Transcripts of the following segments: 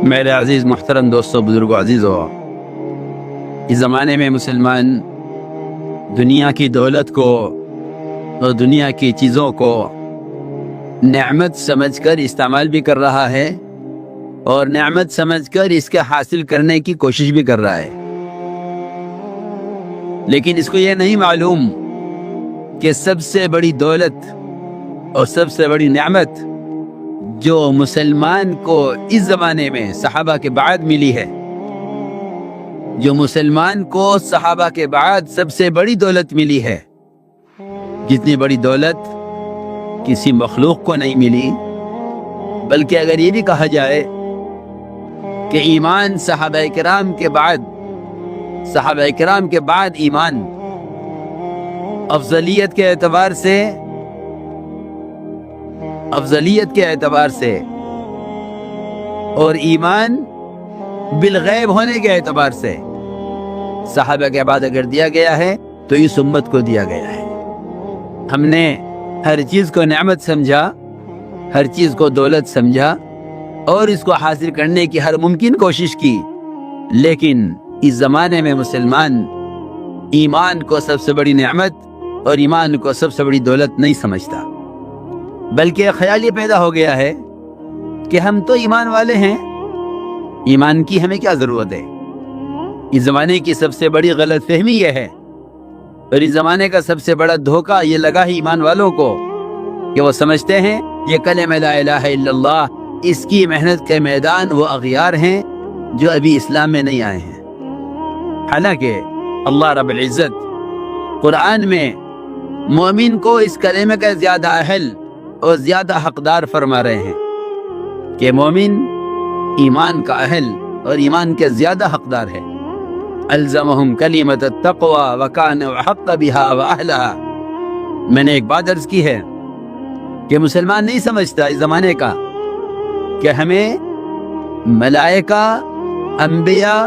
میرے عزیز محترم دوستوں، بزرگوں، عزیزوں، اس زمانے میں مسلمان دنیا کی دولت کو اور دنیا کی چیزوں کو نعمت سمجھ کر استعمال بھی کر رہا ہے اور نعمت سمجھ کر اس کے حاصل کرنے کی کوشش بھی کر رہا ہے، لیکن اس کو یہ نہیں معلوم کہ سب سے بڑی دولت اور سب سے بڑی نعمت جو مسلمان کو اس زمانے میں صحابہ کے بعد ملی ہے، جو مسلمان کو صحابہ کے بعد سب سے بڑی دولت ملی ہے، جتنی بڑی دولت کسی مخلوق کو نہیں ملی، بلکہ اگر یہ بھی کہا جائے کہ ایمان صحابہ کرام کے بعد ایمان افضلیت کے اعتبار سے اور ایمان بالغیب ہونے کے اعتبار سے صحابہ کے بعد اگر دیا گیا ہے تو اس امت کو دیا گیا ہے۔ ہم نے ہر چیز کو نعمت سمجھا، ہر چیز کو دولت سمجھا اور اس کو حاصل کرنے کی ہر ممکن کوشش کی، لیکن اس زمانے میں مسلمان ایمان کو سب سے بڑی نعمت اور ایمان کو سب سے بڑی دولت نہیں سمجھتا، بلکہ خیال یہ پیدا ہو گیا ہے کہ ہم تو ایمان والے ہیں، ایمان کی ہمیں کیا ضرورت ہے۔ اس زمانے کی سب سے بڑی غلط فہمی یہ ہے اور اس زمانے کا سب سے بڑا دھوکہ یہ لگا ہے ایمان والوں کو کہ وہ سمجھتے ہیں یہ کلمہ لا الہ الا اللہ، اس کی محنت کے میدان وہ اغیار ہیں جو ابھی اسلام میں نہیں آئے ہیں، حالانکہ اللہ رب العزت قرآن میں مومن کو اس کلمہ کا زیادہ اہل اور زیادہ حقدار فرما رہے ہیں کہ مومن ایمان کا اہل اور ایمان کے زیادہ حقدار ہے۔ الزمہم کلمۃ التقوی وکانوا احق بها واہلها۔ میں نے ایک بات عرض کی ہے کہ مسلمان نہیں سمجھتا اس زمانے کا کہ ہمیں ملائکہ، انبیاء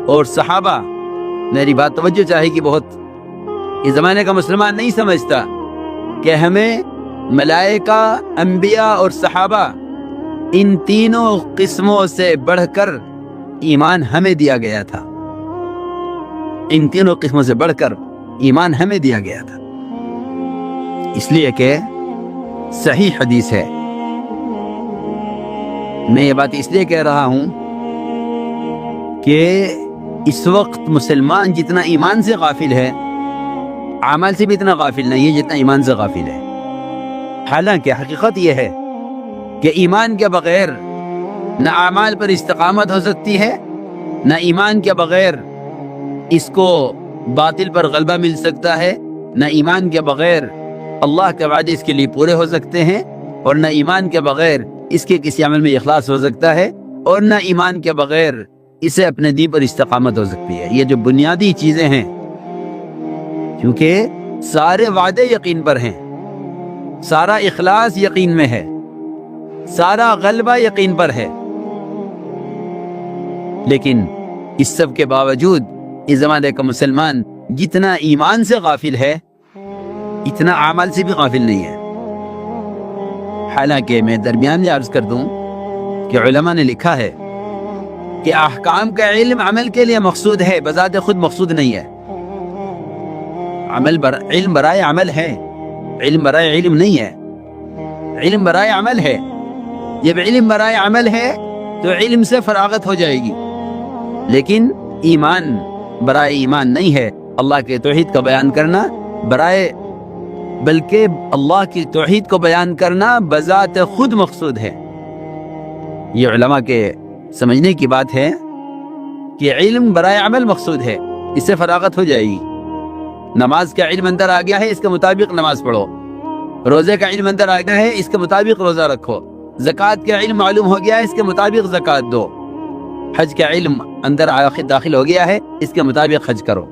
اور صحابہ، میری بات توجہ چاہے گی بہت، اس زمانے کا مسلمان نہیں سمجھتا کہ ہمیں ملائکہ، انبیاء اور صحابہ ان تینوں قسموں سے بڑھ کر ایمان ہمیں دیا گیا تھا، ان تینوں قسموں سے بڑھ کر ایمان ہمیں دیا گیا تھا، اس لیے کہ صحیح حدیث ہے۔ میں یہ بات اس لیے کہہ رہا ہوں کہ اس وقت مسلمان جتنا ایمان سے غافل ہے، اعمال سے بھی اتنا غافل نہیں ہے جتنا ایمان سے غافل ہے۔ حالانکہ حقیقت یہ ہے کہ ایمان کے بغیر نہ اعمال پر استقامت ہو سکتی ہے، نہ ایمان کے بغیر اس کو باطل پر غلبہ مل سکتا ہے، نہ ایمان کے بغیر اللہ کے وعدے اس کے لیے پورے ہو سکتے ہیں، اور نہ ایمان کے بغیر اس کے کسی عمل میں اخلاص ہو سکتا ہے، اور نہ ایمان کے بغیر اسے اپنے دین پر استقامت ہو سکتی ہے۔ یہ جو بنیادی چیزیں ہیں، کیونکہ سارے وعدے یقین پر ہیں، سارا اخلاص یقین میں ہے، سارا غلبہ یقین پر ہے، لیکن اس سب کے باوجود اس زمانے کا مسلمان جتنا ایمان سے غافل ہے اتنا اعمال سے بھی غافل نہیں ہے۔ حالانکہ میں درمیان میں عرض کر دوں کہ علماء نے لکھا ہے کہ احکام کا علم عمل کے لیے مقصود ہے، بذات خود مقصود نہیں ہے۔ علم برائے عمل ہے، علم برائے علم نہیں ہے، علم برائے عمل ہے۔ جب علم برائے عمل ہے تو علم سے فراغت ہو جائے گی، لیکن ایمان برائے ایمان نہیں ہے۔ اللہ کے توحید کا بیان کرنا بلکہ اللہ کی توحید کو بیان کرنا بذات خود مقصود ہے۔ یہ علماء کے سمجھنے کی بات ہے کہ علم برائے عمل مقصود ہے، اس سے فراغت ہو جائے گی۔ نماز کا علم اندر آ گیا ہے، اس کے مطابق نماز پڑھو، روزے کا علم اندر آ گیا ہے، اس کے مطابق روزہ رکھو، زکوٰۃ کا علم معلوم ہو گیا ہے، اس کے مطابق زکوٰۃ دو، حج کا علم اندر داخل ہو گیا ہے، اس کے مطابق حج کرو۔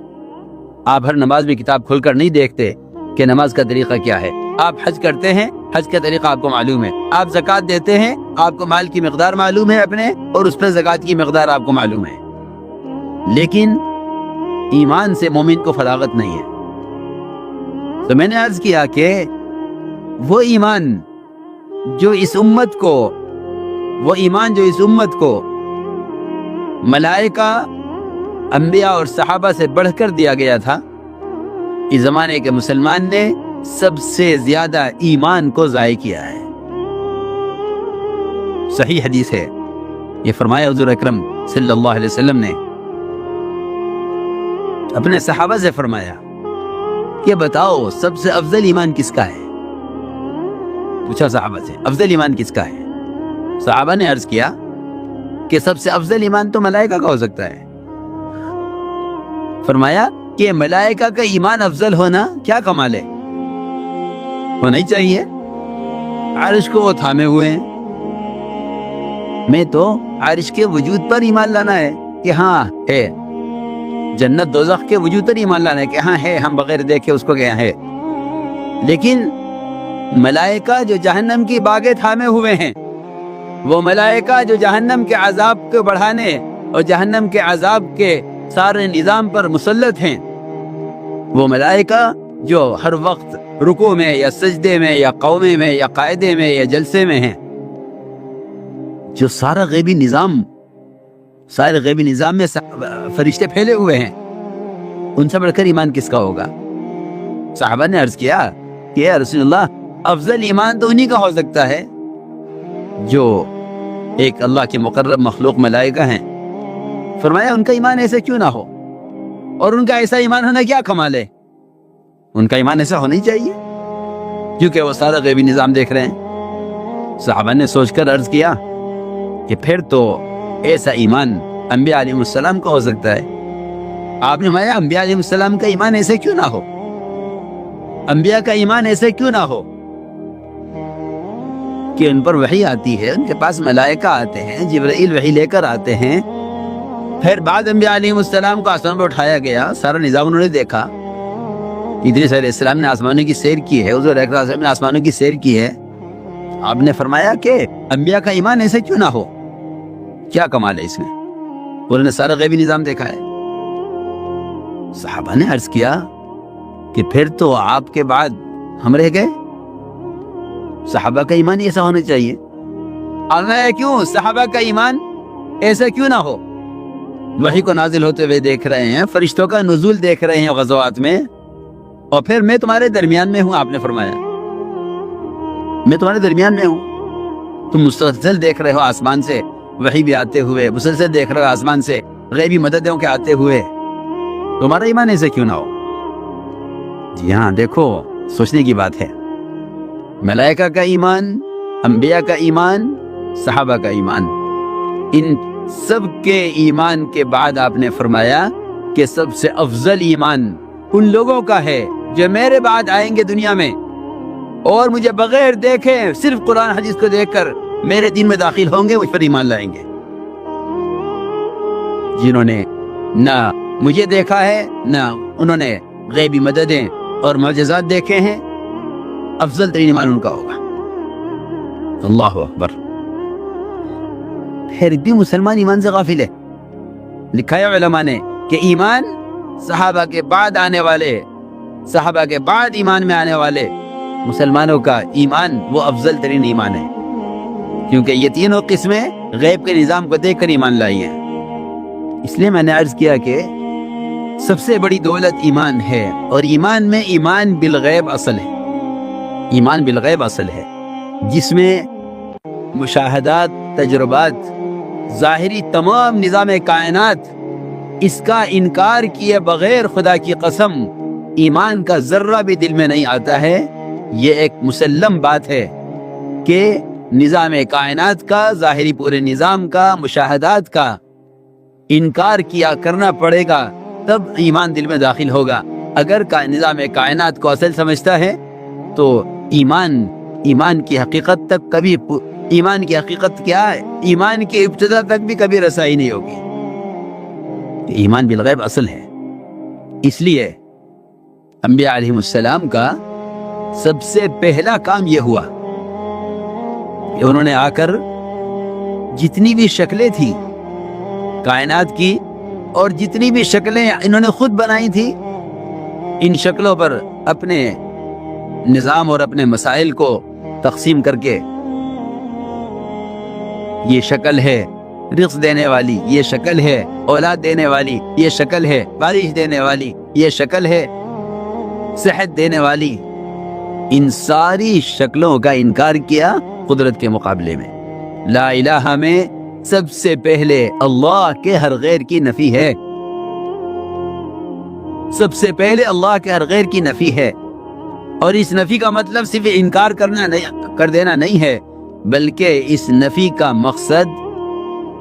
آپ ہر نماز میں کتاب کھول کر نہیں دیکھتے کہ نماز کا طریقہ کیا ہے، آپ حج کرتے ہیں، حج کا طریقہ آپ کو معلوم ہے، آپ زکوٰۃ دیتے ہیں، آپ کو مال کی مقدار معلوم ہے اپنے، اور اس پر زکوٰۃ کی مقدار آپ کو معلوم ہے، لیکن ایمان سے مومن کو فراغت نہیں ہے۔ تو میں نے عرض کیا کہ وہ ایمان جو اس امت کو وہ ایمان جو اس امت کو ملائکہ، انبیاء اور صحابہ سے بڑھ کر دیا گیا تھا، اس زمانے کے مسلمان نے سب سے زیادہ ایمان کو ضائع کیا ہے۔ صحیح حدیث ہے، یہ فرمایا حضور اکرم صلی اللہ علیہ وسلم نے اپنے صحابہ سے فرمایا کہ بتاؤ سب سے افضل ایمان کس کا ہے؟ پوچھا صحابہ سے افضل ایمان کس کا ہے؟ صحابہ نے عرض کیا کہ سب سے افضل ایمان تو ملائکہ کا ہو سکتا ہے۔ فرمایا کہ ملائکہ کا ایمان افضل ہونا کیا کمال ہے، ہونا ہی چاہیے، عرش کو وہ تھامے ہوئے ہیں، میں تو عرش کے وجود پر ایمان لانا ہے کہ ہاں ہے، جنت دوزخ کے وجود پر ایمان لانا ہے کہ ہاں ہے، ہم بغیر دیکھے اس کو کیا ہے، لیکن ملائکہ جو جہنم کی باغیں تھامے ہوئے ہیں، وہ ملائکہ جو جہنم کے عذاب کو بڑھانے اور جہنم کے عذاب کے سارے نظام پر مسلط ہیں، وہ ملائکہ جو ہر وقت رکوع میں یا سجدے میں یا قومے میں یا قاعدے میں یا جلسے میں ہیں، جو سارے غیبی نظام میں فرشتے پھیلے ہوئے ہیں، ان سے بڑھ کر ایمان کس کا ہوگا؟ صحابہ نے عرض کیا کہ یا رسول اللہ، افضل ایمان تو انہی کا ہو سکتا ہے جو ایک اللہ کے مقرب مخلوق ملائکہ ہیں۔ فرمایا ان کا ایمان ایسے کیوں نہ ہو، اور ان کا ایسا ایمان ہونا کیا کمال ہے؟ ان کا ایمان ایسا ہونا ہی چاہیے کیونکہ وہ سارا غیبی نظام دیکھ رہے ہیں۔ صحابہ نے سوچ کر عرض کیا کہ پھر تو ایسا ایمان انبیاء علیہ السلام کا ہو سکتا ہے۔ آپ نے فرمایا انبیاء علیہ السلام کا ایمان ایسے کیوں نہ ہو، انبیاء کا ایمان ایسے کیوں نہ ہو کہ ان پر وحی آتی ہے، ان کے پاس ملائکہ آتے ہیں، جبرائیل وحی لے کر آتے ہیں، پھر بعد انبیاء علیہ السلام کو آسمان پر اٹھایا گیا، سارا نظام انہوں نے دیکھا، ادریس علیہ السلام نے آسمانوں کی سیر کی ہے، حضور اکرم صلی اللہ علیہ وسلم نے آسمانوں کی سیر کی ہے۔ آپ نے فرمایا کہ انبیاء کا ایمان ایسے کیوں نہ ہو، کیا کمال ہے اس میں، انہوں نے سارا غیبی نظام دیکھا ہے۔ صحابہ نے عرض کیا کہ پھر تو آپ کے بعد ہم رہ گئے، صحابہ کا ایمان ایسا ہونا چاہیے۔ کیوں صحابہ کا ایمان ایسا کیوں نہ ہو؟ وحی کو نازل ہوتے ہوئے دیکھ رہے ہیں، فرشتوں کا نزول دیکھ رہے ہیں غزوات میں، اور پھر میں تمہارے درمیان میں ہوں، آپ نے فرمایا میں تمہارے درمیان میں ہوں، تم مسلسل دیکھ رہے ہو آسمان سے وحی بھی آتے ہوئے، مسلسل دیکھ رہے ہو آسمان سے غیبی مددوں کے آتے ہوئے، تمہارا ایمان ایسے کیوں نہ ہو؟ جی ہاں، دیکھو سوچنے کی بات ہے، ملائکہ کا ایمان، انبیاء کا ایمان، صحابہ کا ایمان، ان سب کے ایمان کے بعد آپ نے فرمایا کہ سب سے افضل ایمان ان لوگوں کا ہے جو میرے بعد آئیں گے دنیا میں اور مجھے بغیر دیکھے صرف قرآن حدیث کو دیکھ کر میرے دین میں داخل ہوں گے، مجھ پر ایمان لائیں گے، جنہوں نے نہ مجھے دیکھا ہے نہ انہوں نے غیبی مددیں اور معجزات دیکھے ہیں، افضل ترین ایمان ان کا ہوگا۔ اللہ اکبر۔ پھر بھی مسلمان ایمان سے غافل ہے۔ لکھا ہے علماء نے کہ ایمان صحابہ کے بعد آنے والے، صحابہ کے بعد ایمان میں آنے والے مسلمانوں کا ایمان وہ افضل ترین ایمان ہے، کیونکہ یہ تینوں قسمیں غیب کے نظام کو دیکھ کر ایمان لائی ہیں۔ اس لیے میں نے عرض کیا کہ سب سے بڑی دولت ایمان ہے، اور ایمان میں ایمان بالغیب اصل ہے، ایمان بالغیب اصل ہے، جس میں مشاہدات، تجربات، ظاہری تمام نظام کائنات، اس کا انکار کیے بغیر خدا کی قسم ایمان کا ذرہ بھی دل میں نہیں آتا ہے۔ یہ ایک مسلم بات ہے کہ نظام کائنات کا، ظاہری پورے نظام کا، مشاہدات کا انکار کیا کرنا پڑے گا، تب ایمان دل میں داخل ہوگا۔ اگر نظام کائنات کو اصل سمجھتا ہے تو ایمان کی حقیقت تک کبھی، ایمان کی حقیقت کیا ہے، ایمان کی ابتدا تک بھی کبھی رسائی نہیں ہوگی۔ ایمان بالغیب اصل ہے۔ اس لیے انبیاء علیہ السلام کا سب سے پہلا کام یہ ہوا کہ انہوں نے آ کر جتنی بھی شکلیں تھیں کائنات کی، اور جتنی بھی شکلیں انہوں نے خود بنائی تھی، ان شکلوں پر اپنے نظام اور اپنے مسائل کو تقسیم کر کے یہ شکل ہے رزق دینے والی، یہ شکل ہے اولاد دینے والی، یہ شکل ہے بارش دینے والی، یہ شکل ہے صحت دینے والی، ان ساری شکلوں کا انکار کیا قدرت کے مقابلے میں۔ لا الہ میں سب سے پہلے اللہ کے ہر غیر کی نفی ہے، سب سے پہلے اللہ کے ہر غیر کی نفی ہے، اور اس نفی کا مطلب صرف انکار کر دینا نہیں ہے، بلکہ اس نفی کا مقصد،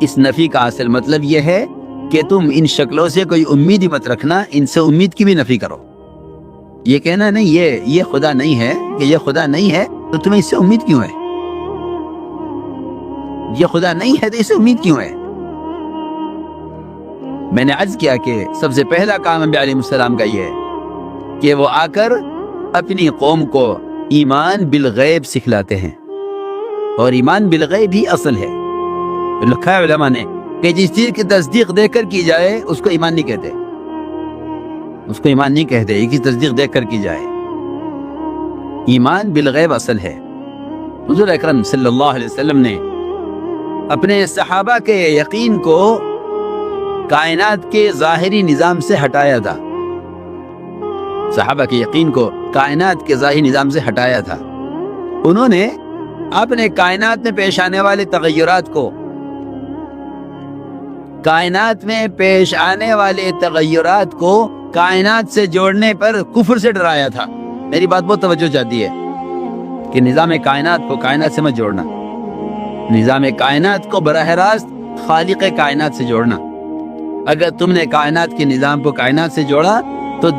اس نفی کا اصل مطلب یہ ہے کہ تم ان شکلوں سے کوئی امید ہی مت رکھنا، ان سے امید کی بھی نفی کرو۔ یہ کہنا نہیں یہ خدا نہیں ہے، کہ یہ خدا نہیں ہے تو تمہیں اس سے امید کیوں ہے؟ یہ خدا نہیں ہے تو اس سے امید کیوں ہے؟ میں نے عرض کیا کہ سب سے پہلا کام انبیاء علیہ السلام کا یہ ہے کہ وہ آ کر اپنی قوم کو ایمان بالغیب سکھلاتے ہیں، اور ایمان بالغیب ہی اصل ہے۔ لکھا ہے علماء نے کہ جس چیز کی تصدیق دیکھ کر کی جائے اس کو ایمان نہیں کہتے، اس کو ایمان نہیں کہتے، ایک ہی تصدیق دیکھ کر کی جائے۔ ایمان بالغیب اصل ہے۔ حضور اکرم صلی اللہ علیہ وسلم نے اپنے صحابہ کے یقین کو کائنات کے ظاہری نظام سے ہٹایا تھا، صحابہ کے یقین کو کائنات کے ظاہری نظام سے ہٹایا تھا۔ انہوں نے اپنے کائنات میں پیش آنے والے تغیرات کو، کائنات میں پیش آنے والے تغیرات کو کائنات سے جوڑنے پر کفر سے ڈرایا تھا۔ میری بات بہت توجہ چاہتی ہے کہ نظام کائنات کو کائنات سے مت جوڑنا، نظام کائنات کو براہ راست خالق کائنات سے جوڑنا۔ اگر تم نے کائنات کے نظام کو کائنات سے جوڑا تو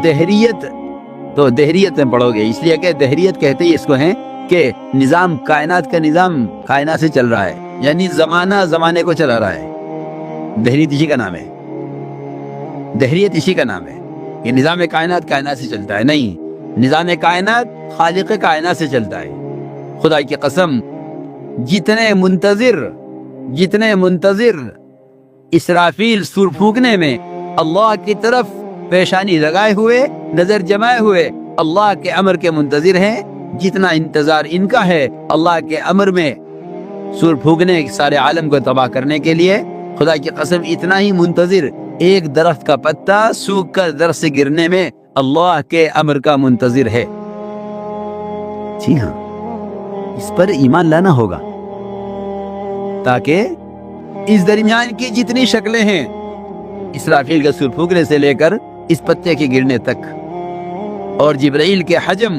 دہریت میں پڑھو گے، اس لیے کہ دہریت کہتے ہی اس کو ہیں کہ نظام کائنات کا نظام کائنات سے چل رہا ہے، یعنی زمانہ زمانے کو چلا رہا ہے۔ دہریت اسی کا نام ہے، دہریت اسی کا نام ہے کہ نظام کائنات کائنات سے چلتا ہے۔ نہیں، نظام کائنات خالق کائنات سے چلتا ہے۔ خدا کی قسم، جتنے منتظر اسرافیل سور پھونکنے میں اللہ کی طرف پیشانی لگائے ہوئے، نظر جمائے ہوئے اللہ کے امر کے منتظر ہیں، جتنا انتظار ان کا ہے اللہ کے امر میں سور پھونکنے سارے عالم کو تباہ کرنے کے لیے، خدا کی قسم اتنا ہی منتظر ایک درخت کا پتا سوکھ کر درخت سے گرنے میں اللہ کے امر کا منتظر ہے۔ جی ہاں، اس پر ایمان لانا ہوگا تاکہ اس درمیان کی جتنی شکلیں ہیں، اسرافیل کے سور پھونکنے سے لے کر اس پتے کے گرنے تک، اور جبرائیل کے حجم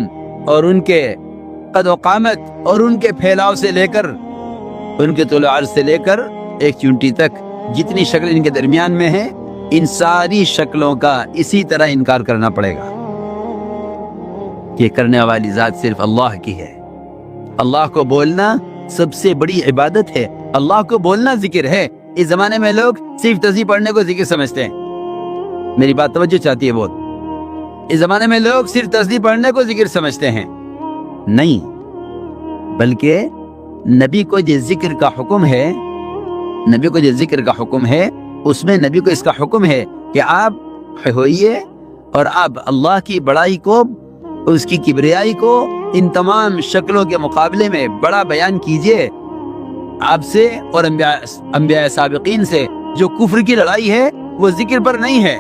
اور ان کے قد و قامت اور ان کے پھیلاؤ سے لے کر، ان کے طول و عرض سے لے کر ایک چونٹی تک جتنی شکل ان کے درمیان میں ہے، ان ساری شکلوں کا اسی طرح انکار کرنا پڑے گا کہ کرنے والی ذات صرف اللہ کی ہے۔ اللہ کو بولنا سب سے بڑی عبادت ہے، اللہ کو بولنا ذکر ہے۔ اس زمانے میں لوگ صرف تسبیح پڑھنے کو ذکر سمجھتے ہیں، میری بات توجہ چاہتی ہے بہت۔ اس زمانے میں لوگ صرف تسبیح پڑھنے کو ذکر سمجھتے ہیں، نہیں، بلکہ نبی کو جو ذکر کا حکم ہے، نبی کو جو ذکر کا حکم ہے، اس میں نبی کو اس کا حکم ہے کہ آپ ہوئیے اور آپ اللہ کی بڑائی کو، اس کی کبریائی کو ان تمام شکلوں کے مقابلے میں بڑا بیان کیجئے۔ آپ سے اور انبیاء سابقین سے جو کفر کی لڑائی ہے وہ ذکر پر نہیں ہے،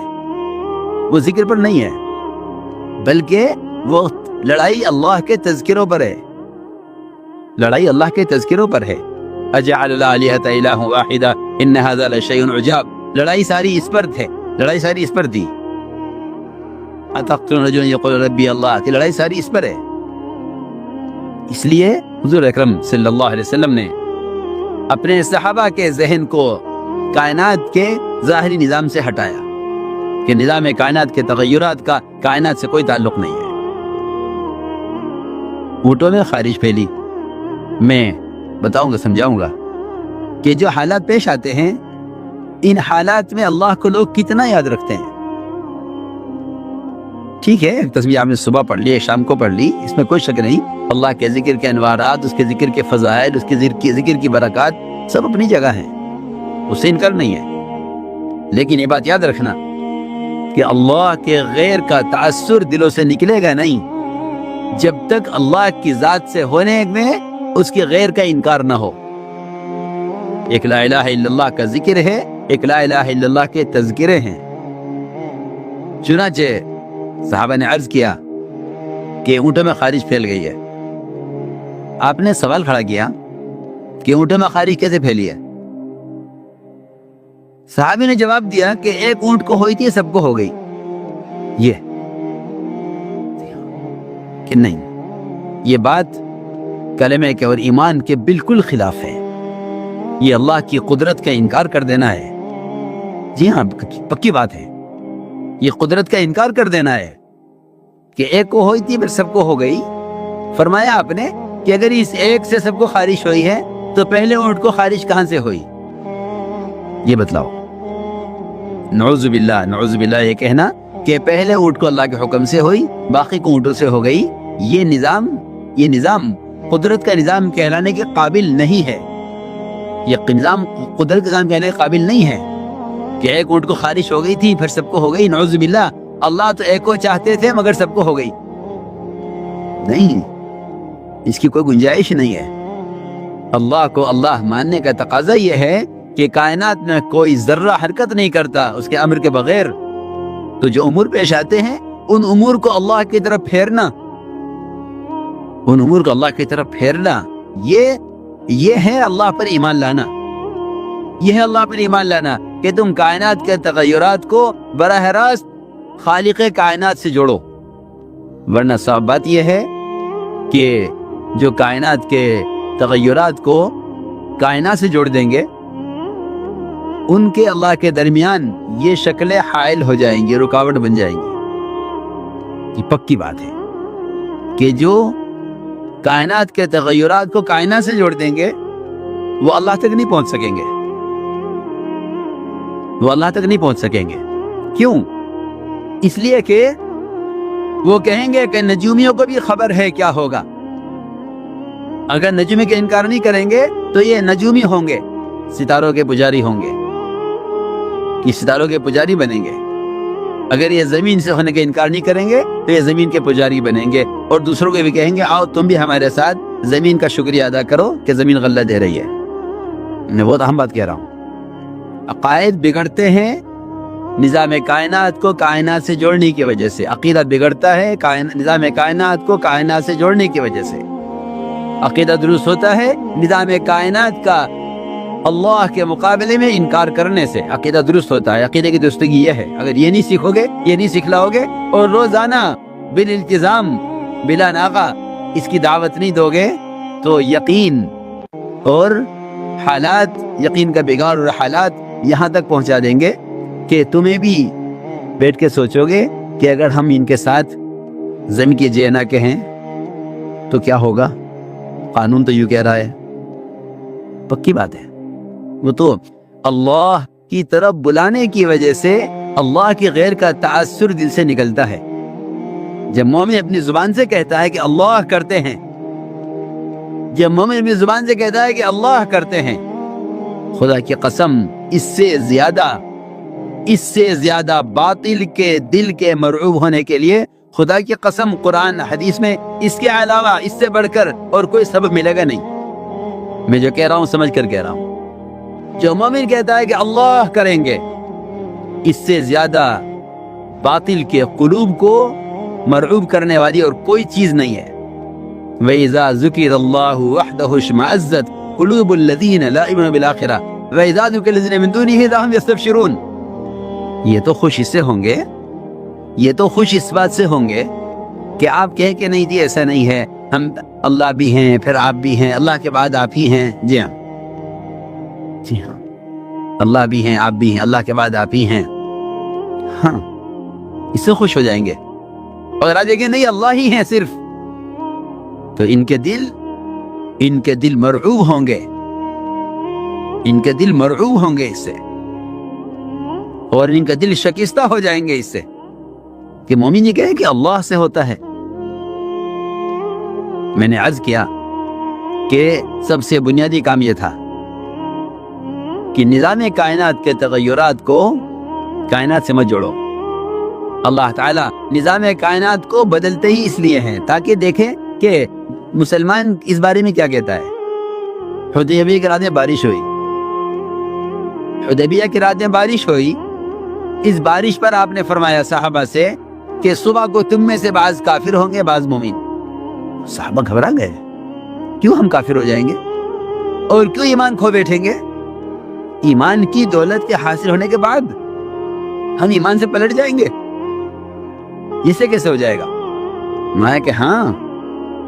وہ ذکر پر نہیں ہے، بلکہ وہ لڑائی اللہ کے تذکروں پر ہے، لڑائی اللہ کے تذکروں پر ہے۔ اجعل الالہۃ الہ واحدہ ان ھذا لشیء عجاب، لڑائی ساری اس پر تھے، لڑائی ساری اس پر تھی۔ اتقتلون رجلا یقول ربی اللہ، کی لڑائی ساری اس پر ہے۔ اس لیے حضور اکرم صلی اللہ علیہ وسلم نے اپنے صحابہ کے ذہن کو کائنات کے ظاہری نظام سے ہٹایا کہ نظام کائنات کے تغیرات کا کائنات سے کوئی تعلق نہیں ہے۔ اونٹوں میں خارج پھیلی، میں بتاؤں گا، سمجھاؤں گا کہ جو حالات پیش آتے ہیں، ان حالات میں اللہ کو لوگ کتنا یاد رکھتے ہیں۔ ٹھیک ہے، تسبیح آپ نے صبح پڑھ لی، شام کو پڑھ لی، اس میں کوئی شک نہیں، اللہ کے ذکر کے انوارات، اس کے ذکر کے فضائل، اس کے ذکر کی برکات سب اپنی جگہ ہیں، اس سے انکار نہیں ہے۔ لیکن یہ بات یاد رکھنا کہ اللہ کے غیر کا تأثر دلوں سے نکلے گا نہیں جب تک اللہ کی ذات سے ہونے میں اس کے غیر کا انکار نہ ہو۔ ایک لا الہ الا اللہ کا ذکر ہے، ایک لا الہ الا اللہ کے تذکرے ہیں۔ چنانچہ صحابہ نے عرض کیا کہ اونٹوں میں خارج پھیل گئی ہے۔ آپ نے سوال کھڑا کیا کہ اونٹوں میں خارج کیسے پھیلی ہے؟ صحابی نے جواب دیا کہ ایک اونٹ کو ہوئی تھی سب کو ہو گئی۔ یہ کہ نہیں، یہ بات کلمے کے اور ایمان کے بالکل خلاف ہے۔ یہ اللہ کی قدرت کا انکار کر دینا ہے۔ جی ہاں، پکی بات ہے، یہ قدرت کا انکار کر دینا ہے کہ ایک کو ہوئی تھی پھر سب کو ہو گئی۔ فرمایا آپ نے کہ اگر اس ایک سے سب کو خارج ہوئی ہے تو پہلے اونٹ کو خارج کہاں سے ہوئی؟ یہ بتلاؤ۔ نعوذ باللہ، نعوذ باللہ، یہ کہنا کہ پہلے اونٹ کو اللہ کے حکم سے ہوئی، باقی کو اونٹوں سے ہو گئی، یہ نظام قدرت کا نظام کہلانے کے قابل نہیں ہے۔ یہ نظام قدرت کا نظام کہلانے کے قابل نہیں ہے کہ ایک اونٹ کو خارج ہو گئی تھی پھر سب کو ہو گئی۔ نعوذ باللہ، اللہ تو ایک کو چاہتے تھے مگر سب کو ہو گئی۔ نہیں، اس کی کوئی گنجائش نہیں ہے۔ اللہ کو اللہ ماننے کا تقاضا یہ ہے کہ کائنات میں کوئی ذرہ حرکت نہیں کرتا اس کے امر کے بغیر، تو جو امور پیش آتے ہیں ان امور کو اللہ کی طرف پھیرنا، ان امور کو اللہ کی طرف پھیرنا، یہ ہے اللہ پر ایمان لانا۔ یہ ہے اللہ پر ایمان لانا کہ تم کائنات کے تغیرات کو براہ راست خالق کائنات سے جوڑو۔ ورنہ صاف بات یہ ہے کہ جو کائنات کے تغیرات کو کائنات سے جوڑ دیں گے، ان کے اللہ کے درمیان یہ شکلیں حائل ہو جائیں گی، رکاوٹ بن جائیں گی۔ یہ پکی بات ہے کہ جو کائنات کے تغیرات کو کائنات سے جوڑ دیں گے وہ اللہ تک نہیں پہنچ سکیں گے، وہ اللہ تک نہیں پہنچ سکیں گے۔ کیوں؟ اس لیے کہ وہ کہیں گے کہ نجومیوں کو بھی خبر ہے کیا ہوگا۔ اگر نجومی کا انکار نہیں کریں گے تو یہ نجومی ہوں گے، ستاروں کے پجاری ہوں گے، یہ ستاروں کے پجاری بنیں گے۔ اگر یہ زمین سے ہونے کا انکار نہیں کریں گے تو یہ زمین کے پجاری بنیں گے، اور دوسروں کو بھی کہیں گے آؤ تم بھی ہمارے ساتھ زمین کا شکریہ ادا کرو کہ زمین غلہ دے رہی ہے۔ وہ تو اہم بات کہہ رہا ہوں۔ عقائد بگڑتے ہیں نظام کائنات کو کائنات سے جوڑنے کی وجہ سے، عقیدہ بگڑتا ہے نظام کائنات کو کائنات سے جوڑنے کی وجہ سے۔ عقیدہ درست ہوتا ہے نظام کائنات کا اللہ کے مقابلے میں انکار کرنے سے عقیدہ درست ہوتا ہے۔ عقیدے کی درستگی یہ ہے، اگر یہ نہیں سیکھو گے، یہ نہیں سکھلاؤ گے اور روزانہ بالالتزام بلا ناغہ اس کی دعوت نہیں دو گے تو یقین اور حالات، یقین کا بگاڑ اور حالات یہاں تک پہنچا دیں گے کہ تمہیں بھی بیٹھ کے سوچو گے کہ اگر ہم ان کے ساتھ زمین کی جے نہ کہیں تو کیا ہوگا۔ قانون تو یوں کہہ رہا ہے، پکی بات ہے۔ وہ تو اللہ کی طرف بلانے کی وجہ سے اللہ کی غیر کا تأثر دل سے نکلتا ہے۔ جب مومن اپنی زبان سے کہتا ہے کہ اللہ کرتے ہیں، جب مومن اپنی زبان سے کہتا ہے کہ اللہ کرتے ہیں، خدا کی قسم اس سے زیادہ باطل کے دل کے مرعوب ہونے کے لیے خدا کی قسم قرآن حدیث میں اس کے علاوہ اس سے بڑھ کر اور کوئی سبب ملے گا نہیں۔ میں جو کہہ رہا ہوں سمجھ کر کہہ رہا ہوں۔ جو مومن کہتا ہے کہ اللہ کریں گے، اس سے زیادہ باطل کے قلوب کو مرعوب کرنے والی اور کوئی چیز نہیں ہے۔ وَإِذَا ذُكِرَ اللَّهُ وَحْدَهُ اشْمَأَزَّتْ قُلُوبُ الَّذِينَ لَا يُؤْمِنُونَ بِالْآخِرَةِ وَإِذَا ذُكِرَ الَّذِينَ مِن دُونِهِ إِذَا هُمْ يَسْتَبْشِرُونَ۔ یہ تو خوش اس سے ہوں گے، یہ تو خوش اس بات سے ہوں گے کہ آپ کہیں کہ نہیں جی ایسا نہیں ہے، ہم اللہ بھی ہیں پھر آپ بھی ہیں، اللہ کے بعد آپ ہی ہیں۔ جی ہاں، جی ہاں، اللہ بھی ہیں آپ بھی ہیں، اللہ کے بعد آپ ہی ہیں۔ ہاں، اس سے خوش ہو جائیں گے۔ اگر آج کہ نہیں اللہ ہی ہیں صرف، تو ان کے دل مرعوب ہوں گے، ان کے دل مرعوب ہوں گے اس سے، اور ان کا دل شکستہ ہو جائیں گے اس سے کہ مومن یہ کہے کہ اللہ سے ہوتا ہے۔ میں نے عرض کیا کہ سب سے بنیادی کام یہ تھا کہ نظام کائنات کے تغیرات کو کائنات سے مت جوڑو۔ اللہ تعالیٰ نظام کائنات کو بدلتے ہی اس لیے ہیں تاکہ دیکھیں کہ مسلمان اس بارے میں کیا کہتا ہے۔ حدیبیہ کے رات میں بارش ہوئی، حدیبیہ کی رات میں بارش ہوئی. اس بارش پر آپ نے فرمایا صحابہ سے کہ صبح کو تم میں سے بعض کافر ہوں گے بعض مومن. صحابہ گھبرا گئے, کیوں ہم کافر ہو جائیں گے اور کیوں ایمان کھو بیٹھیں گے؟ ایمان کی دولت کے حاصل ہونے کے بعد ہم ایمان سے پلٹ جائیں گے؟ اسے کیسے ہو جائے گا؟ میں کہ ہاں,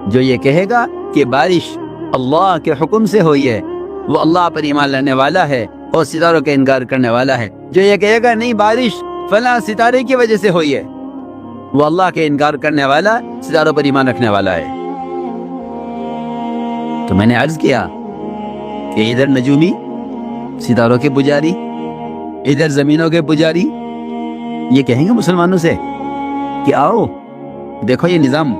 جو یہ کہے گا کہ بارش اللہ کے حکم سے ہوئی ہے وہ اللہ پر ایمان لانے والا ہے اور ستاروں کا انکار کرنے والا ہے. جو یہ کہے گا نہیں بارش فلاں ستارے کی وجہ سے ہوئی ہے وہ اللہ کے انکار کرنے والا, ستاروں پر ایمان رکھنے والا ہے. تو میں نے عرض کیا کہ ادھر نجومی ستاروں کے پجاری, ادھر زمینوں کے پجاری, یہ کہیں گے مسلمانوں سے کہ آؤ دیکھو یہ نظام